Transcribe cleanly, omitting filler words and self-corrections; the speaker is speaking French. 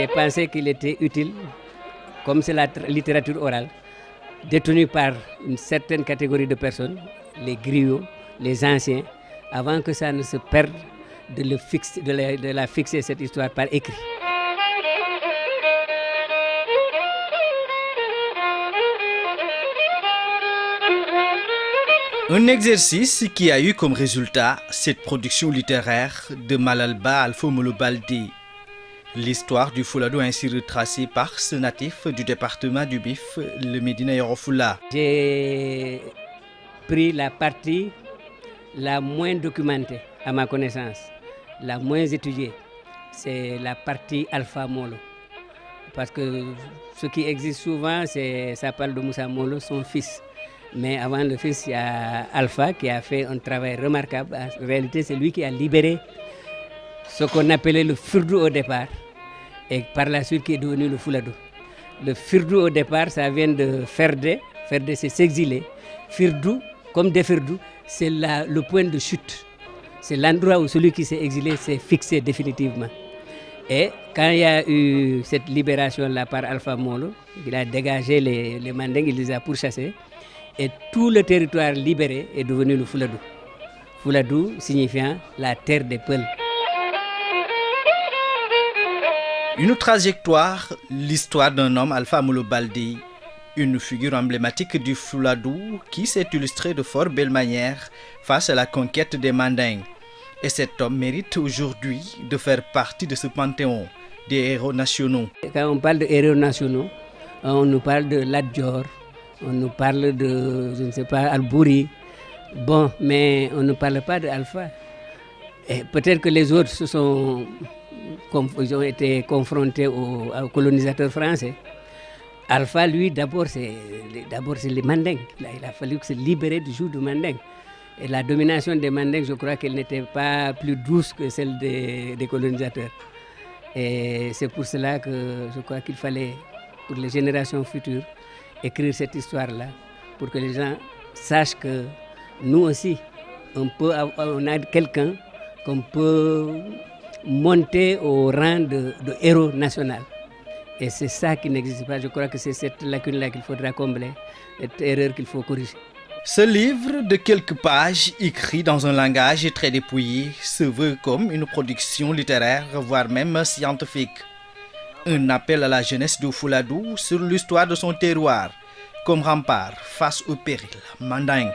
j'ai pensé qu'il était utile, comme c'est la littérature orale, détenue par une certaine catégorie de personnes, les griots, les anciens, avant que ça ne se perde, de la fixer cette histoire par écrit. Un exercice qui a eu comme résultat cette production littéraire de Malalba Alpha Molo Baldé. L'histoire du Fouladou ainsi retracée par ce natif du département du Bif, le Médina Yoro Fula. J'ai pris la partie la moins documentée à ma connaissance, la moins étudiée. C'est la partie Alpha Molo. Parce que ce qui existe souvent, ça parle de Moussa Molo, son fils. Mais avant le fils, il y a Alpha qui a fait un travail remarquable. En réalité, c'est lui qui a libéré ce qu'on appelait le Firdou au départ et par la suite qui est devenu le Fouladou. Le Firdou au départ, ça vient de Ferdé. Ferdé, c'est s'exiler. Firdou, comme Defirdou, c'est le point de chute. C'est l'endroit où celui qui s'est exilé s'est fixé définitivement. Et quand il y a eu cette libération-là par Alpha Molo, il a dégagé les Mandingues, il les a pourchassés. Et tout le territoire libéré est devenu le Fouladou. Fouladou signifiant la terre des Peuls. Une trajectoire, l'histoire d'un homme, Alpha Molo Baldé, une figure emblématique du Fouladou qui s'est illustrée de fort belle manière face à la conquête des Mandingues. Et cet homme mérite aujourd'hui de faire partie de ce panthéon des héros nationaux. Quand on parle de héros nationaux, on nous parle de Lat Dior, on nous parle de, je ne sais pas, Albouri. Bon, mais on ne parle pas d'Alpha. Et peut-être que les autres ils ont été confrontés aux colonisateurs français. Alpha, lui, d'abord c'est les Mandingues. Il a fallu se libérer du joug du Mandingue. Et la domination des Mandingues, je crois qu'elle n'était pas plus douce que celle des colonisateurs. Et c'est pour cela que je crois qu'il fallait, pour les générations futures, écrire cette histoire-là, pour que les gens sachent que nous aussi, on a quelqu'un qu'on peut monter au rang de héros national. Et c'est ça qui n'existe pas. Je crois que c'est cette lacune-là qu'il faudra combler, cette erreur qu'il faut corriger. Ce livre de quelques pages, écrit dans un langage très dépouillé, se veut comme une production littéraire, voire même scientifique. Un appel à la jeunesse du Fouladou sur l'histoire de son terroir, comme rempart face au péril mandingue.